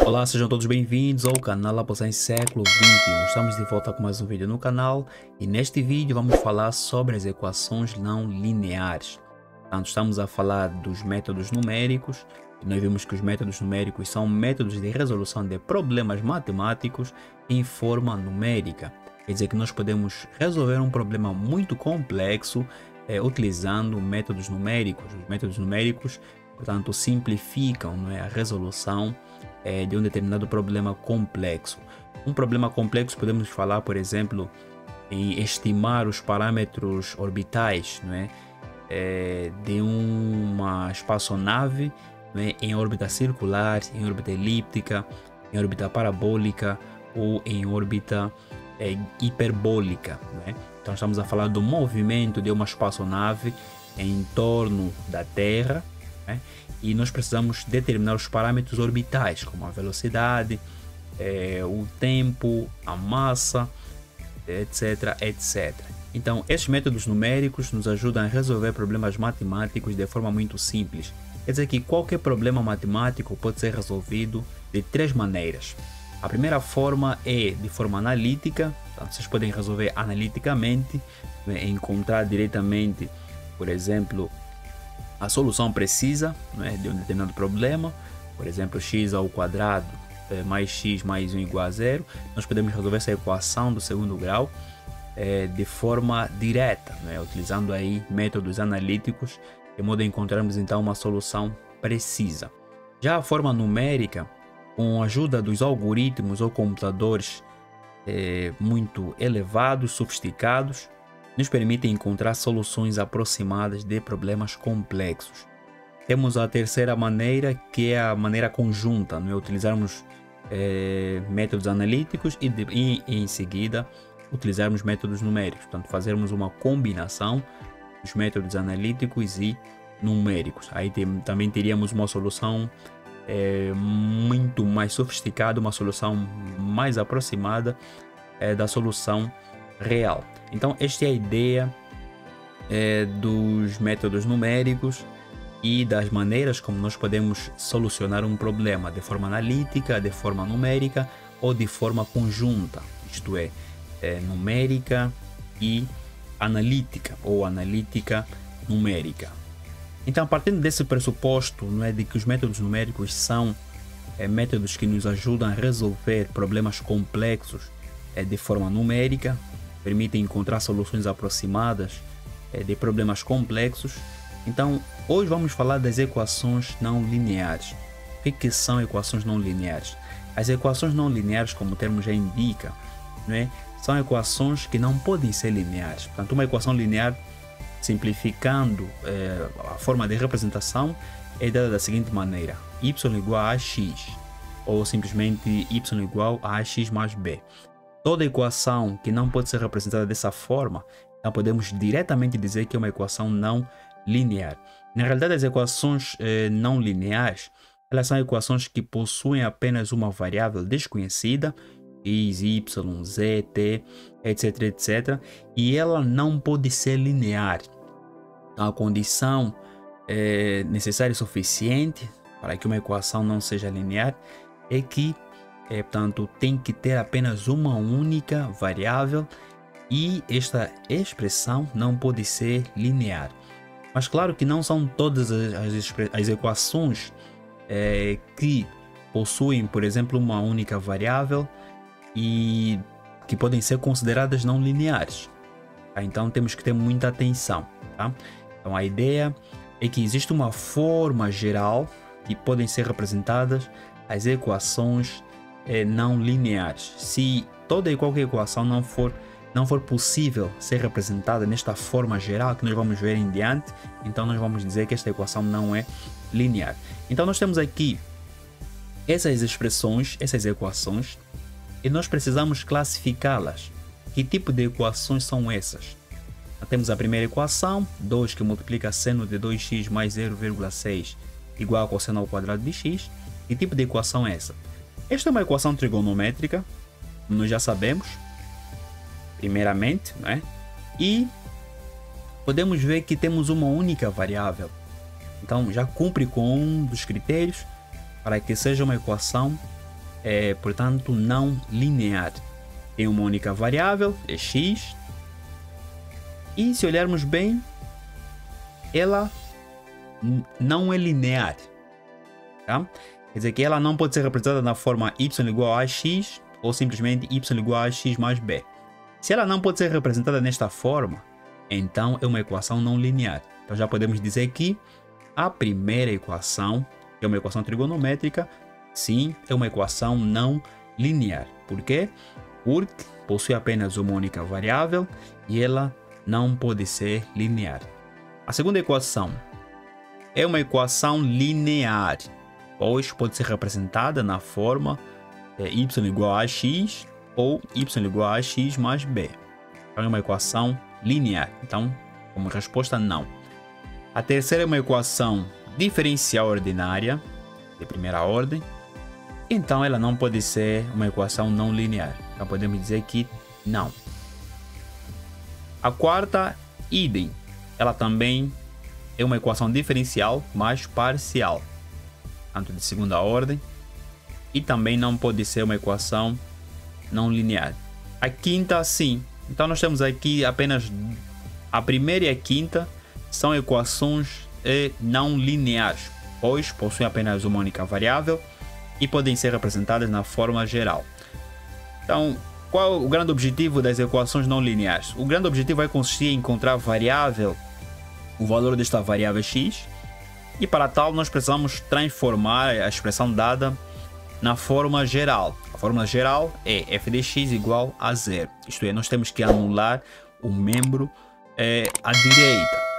Olá, sejam todos bem-vindos ao canal Apostar Século XXI. Estamos de volta com mais um vídeo no canal e neste vídeo vamos falar sobre as equações não lineares. Portanto, estamos a falar dos métodos numéricos e nós vimos que os métodos numéricos são métodos de resolução de problemas matemáticos em forma numérica. Quer dizer que nós podemos resolver um problema muito complexo utilizando métodos numéricos. Os métodos numéricos, portanto, simplificam, não é, a resolução de um determinado problema complexo. Um problema complexo podemos falar, por exemplo, em estimar os parâmetros orbitais, não é, de uma espaçonave, não é, em órbita circular, em órbita elíptica, em órbita parabólica ou em órbita hiperbólica. Não é? Então estamos a falar do movimento de uma espaçonave em torno da Terra. E nós precisamos determinar os parâmetros orbitais, como a velocidade, o tempo, a massa, etc, etc. Então, esses métodos numéricos nos ajudam a resolver problemas matemáticos de forma muito simples. Quer dizer que qualquer problema matemático pode ser resolvido de três maneiras. A primeira forma é de forma analítica, então vocês podem resolver analiticamente, encontrar diretamente, por exemplo, a solução precisa, né, de um determinado problema, por exemplo, x ao quadrado mais x mais 1 igual a zero. Nós podemos resolver essa equação do segundo grau de forma direta, né, utilizando aí métodos analíticos, de modo a encontrarmos então uma solução precisa. Já a forma numérica, com a ajuda dos algoritmos ou computadores muito elevados, sofisticados, nos permite encontrar soluções aproximadas de problemas complexos. Temos a terceira maneira, que é a maneira conjunta, né? Utilizarmos métodos analíticos e em seguida utilizarmos métodos numéricos, portanto fazermos uma combinação dos métodos analíticos e numéricos. Aí também teríamos uma solução muito mais sofisticada, uma solução mais aproximada da solução real. Então esta é a ideia dos métodos numéricos e das maneiras como nós podemos solucionar um problema de forma analítica, de forma numérica ou de forma conjunta, isto é, numérica e analítica ou analítica numérica. Então, partindo desse pressuposto, não é, de que os métodos numéricos são métodos que nos ajudam a resolver problemas complexos de forma numérica, permitem encontrar soluções aproximadas de problemas complexos. Então, hoje vamos falar das equações não lineares. O que são equações não lineares? As equações não lineares, como o termo já indica, não é? São equações que não podem ser lineares. Portanto, uma equação linear, simplificando a forma de representação, é dada da seguinte maneira: y igual a x, ou simplesmente y igual a ax mais b. Toda equação que não pode ser representada dessa forma, então podemos diretamente dizer que é uma equação não linear. Na realidade, as equações não lineares, elas são equações que possuem apenas uma variável desconhecida, x, y, z, t, etc, etc, e ela não pode ser linear. A condição necessária e suficiente para que uma equação não seja linear é que portanto, tem que ter apenas uma única variável e esta expressão não pode ser linear. Mas claro que não são todas as equações que possuem, por exemplo, uma única variável e que podem ser consideradas não lineares. Tá? Então temos que ter muita atenção. Tá? Então a ideia é que existe uma forma geral que podem ser representadas as equações não lineares. Se toda e qualquer equação não for possível ser representada nesta forma geral que nós vamos ver em diante, então nós vamos dizer que esta equação não é linear. Então nós temos aqui essas expressões, essas equações, e nós precisamos classificá-las. Que tipo de equações são essas? Temos a primeira equação, 2 que multiplica seno de 2x mais 0,6 igual a cosseno ao quadrado de x. Que tipo de equação é essa? Esta é uma equação trigonométrica, como nós já sabemos, primeiramente, né? E podemos ver que temos uma única variável. Então já cumpre com um dos critérios para que seja uma equação portanto, não linear. Tem uma única variável, é x, e se olharmos bem, ela não é linear. Tá? Quer dizer que ela não pode ser representada na forma y igual a x ou simplesmente y igual a x mais b. Se ela não pode ser representada nesta forma, então é uma equação não linear. Então já podemos dizer que a primeira equação, que é uma equação trigonométrica, sim, é uma equação não linear. Por quê? Porque possui apenas uma única variável e ela não pode ser linear. A segunda equação é uma equação linear, pois pode ser representada na forma y igual a x ou y igual a x mais b. Então é uma equação linear. Então, como resposta, não. A terceira é uma equação diferencial ordinária, de primeira ordem. Então ela não pode ser uma equação não linear. Então podemos dizer que não. A quarta, idem. Ela também é uma equação diferencial, mas parcial, tanto de segunda ordem, e também não pode ser uma equação não linear. A quinta, sim. Então nós temos aqui apenas a primeira e a quinta são equações não lineares, pois possuem apenas uma única variável e podem ser representadas na forma geral. Então, qual o grande objetivo das equações não lineares? O grande objetivo vai consistir em encontrar a variável, o valor desta variável x, e para tal nós precisamos transformar a expressão dada na forma geral. A forma geral é f de x igual a zero. Isto é, nós temos que anular o membro à direita.